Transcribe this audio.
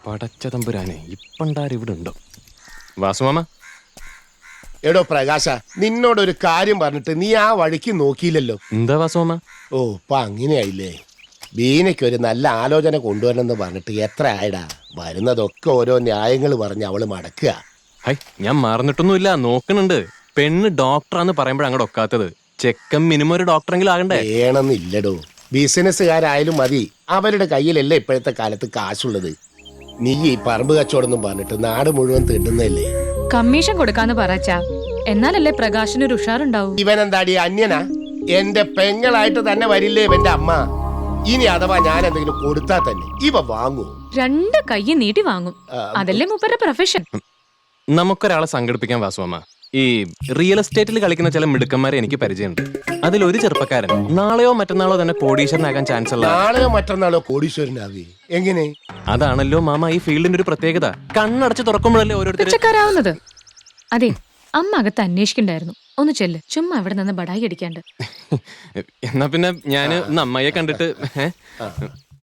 പടച്ചതമ്പുരാനെ ഇപ്പണ്ടാരിവിടെ ഉണ്ടോ? വാസുമാമ, എടോ പ്രകാശ, നിന്നോടൊരു കാര്യം പറഞ്ഞിട്ട് നീ ആ വഴിക്ക് നോക്കിയില്ലല്ലോ. എന്താ വാസുമാമ? ഓ ഇപ്പൊ അങ്ങനെയായില്ലേ. ബീനയ്ക്ക് ഒരു നല്ല ആലോചന കൊണ്ടുവരണമെന്ന് പറഞ്ഞിട്ട് എത്ര ആയടാ. വരുന്നതൊക്കെ ഓരോ ന്യായങ്ങൾ പറഞ്ഞ് അവള് മടക്കുക. ഹൈ, ഞാൻ മറന്നിട്ടൊന്നുമില്ല, നോക്കണുണ്ട്. പെണ്ണ് ഡോക്ടറാന്ന് പറയുമ്പോഴ അങ്ങോട്ട് ഒക്കാത്തത്. ചെക്കൻ മിനിമം ഒരു ഡോക്ടറെങ്കിലും ആകണ്ടേ? വേണമെന്നില്ലടോ. ബിസിനസ്സുകാരായാലും മതി, അവരുടെ കയ്യിലല്ലേ ഇപ്പോഴത്തെ കാലത്ത് കാശുള്ളത്. നീ ഈ പറമ്പ് കച്ചവടം പറഞ്ഞിട്ട് നാട് മുഴുവൻ തിന്നുന്നല്ലേ. കമ്മീഷൻ കൊടുക്കാന്ന് പറച്ചാ, എന്നാലല്ലേ പ്രകാശിനൊരു ഉഷാറുണ്ടാവൂ. ഇവൻ എന്താടി അന്യനാ? എന്റെ പെങ്ങളായിട്ട് തന്നെ വരില്ലേ ഇവന്റെ അമ്മ. ഇനി അഥവാ ഞാൻ എന്തെങ്കിലും കൊടുത്താൽ തന്നെ ഇവ വാങ്ങൂ. രണ്ട് കൈ നീട്ടി വാങ്ങും. അതല്ലേ മൂപ്പരുടെ പ്രൊഫഷൻ. നമുക്കൊരാളെ സംഘടിപ്പിക്കാൻ വാസുമാമ. ഈ റിയൽ എസ്റ്റേറ്റിൽ കളിക്കുന്ന ചില മിടുക്കന്മാരെ എനിക്ക് പരിചയമുണ്ട്. അതിലൊരു ചെറുപ്പക്കാരൻ നാളെയോ മറ്റന്നാളോ തന്നെ കോടീശ്വരനാകാൻ ചാൻസ് ഉള്ള. നാളെയോ മറ്റന്നാളോ കോടീശ്വരനാവേ? എങ്ങനെ? അതാണല്ലോ മാമ ഈ ഫീൽഡിന്റെ ഒരു പ്രത്യേകത. കണ്ണടച്ച് തുറക്കുമ്പോഴല്ലേ ഓരോരുത്തർ പിച്ചക്കാരാവുന്നത്. അതെ, അമ്മ അകത്ത് അന്വേഷിക്കണ്ടായിരുന്നു. ഒന്ന് ചെല്ല്, ചുമ്മാ അവിടെ നിന്ന് ബടായി അടിക്കാണ്ട്. എന്നാ പിന്നെ ഞാന് ഒന്ന് അമ്മയെ കണ്ടിട്ട്